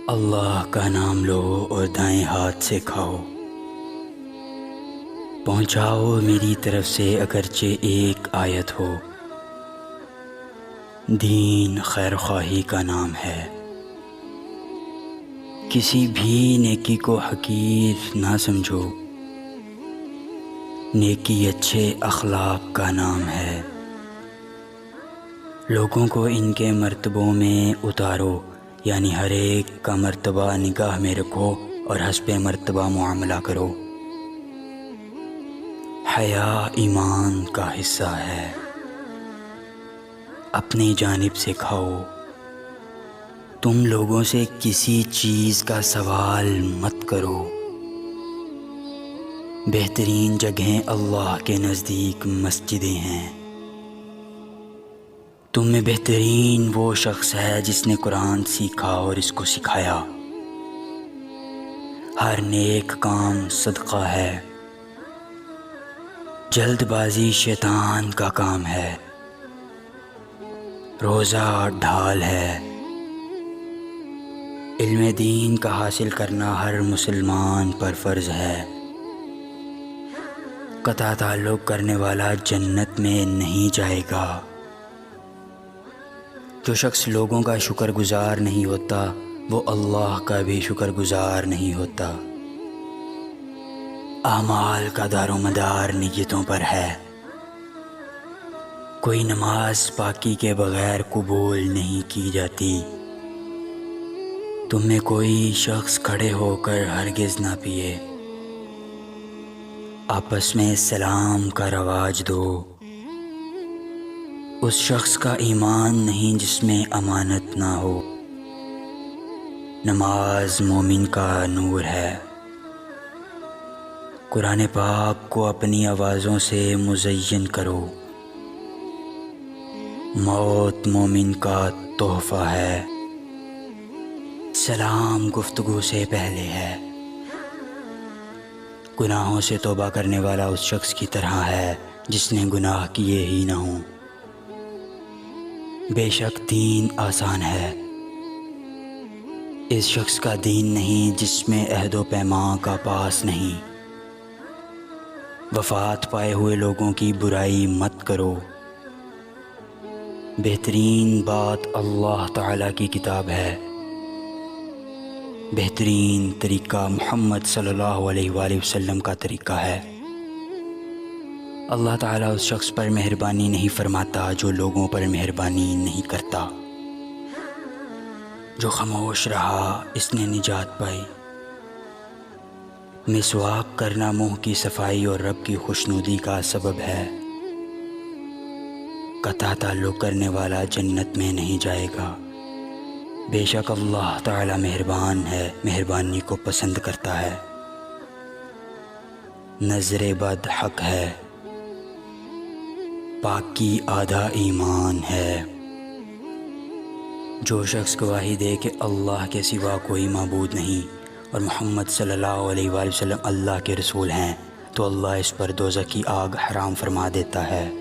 اللہ کا نام لو اور دائیں ہاتھ سے کھاؤ، پہنچاؤ میری طرف سے اگرچہ ایک آیت ہو۔ دین خیر خواہی کا نام ہے، کسی بھی نیکی کو حقیر نہ سمجھو، نیکی اچھے اخلاق کا نام ہے۔ لوگوں کو ان کے مرتبوں میں اتارو، یعنی ہر ایک کا مرتبہ نگاہ میں رکھو اور حسب مرتبہ معاملہ کرو۔ حیا ایمان کا حصہ ہے، اپنی جانب سے کھاؤ۔ تم لوگوں سے کسی چیز کا سوال مت کرو، بہترین جگہیں اللہ کے نزدیک مسجدیں ہیں۔ تم میں بہترین وہ شخص ہے جس نے قرآن سیکھا اور اس کو سکھایا۔ ہر نیک کام صدقہ ہے، جلد بازی شیطان کا کام ہے، روزہ ڈھال ہے۔ علم دین کا حاصل کرنا ہر مسلمان پر فرض ہے۔ قطع تعلق کرنے والا جنت میں نہیں جائے گا۔ جو شخص لوگوں کا شکر گزار نہیں ہوتا وہ اللہ کا بھی شکر گزار نہیں ہوتا۔ اعمال کا دار و مدار نیتوں پر ہے، کوئی نماز پاکی کے بغیر قبول نہیں کی جاتی۔ تم میں کوئی شخص کھڑے ہو کر ہرگز نہ پیے، آپس میں سلام کا رواج دو۔ اس شخص کا ایمان نہیں جس میں امانت نہ ہو۔ نماز مومن کا نور ہے۔ قرآن پاک کو اپنی آوازوں سے مزین کرو۔ موت مومن کا تحفہ ہے، سلام گفتگو سے پہلے ہے۔ گناہوں سے توبہ کرنے والا اس شخص کی طرح ہے جس نے گناہ کیے ہی نہ ہوں۔ بے شک دین آسان ہے، اس شخص کا دین نہیں جس میں عہد و پیمان کا پاس نہیں۔ وفات پائے ہوئے لوگوں کی برائی مت کرو، بہترین بات اللہ تعالیٰ کی کتاب ہے، بہترین طریقہ محمد صلی اللہ علیہ وآلہ وسلم کا طریقہ ہے۔ اللہ تعالیٰ اس شخص پر مہربانی نہیں فرماتا جو لوگوں پر مہربانی نہیں کرتا۔ جو خاموش رہا اس نے نجات پائی۔ مسواک کرنا منہ کی صفائی اور رب کی خوشنودی کا سبب ہے۔ قطع تعلق کرنے والا جنت میں نہیں جائے گا۔ بے شک اللہ تعالی مہربان ہے، مہربانی کو پسند کرتا ہے۔ نظر بد حق ہے، پاکی آدھا ایمان ہے۔ جو شخص گواہی دے کہ اللہ کے سوا کوئی معبود نہیں اور محمد صلی اللہ علیہ وآلہ وسلم اللہ کے رسول ہیں تو اللہ اس پر دوزخ کی آگ حرام فرما دیتا ہے۔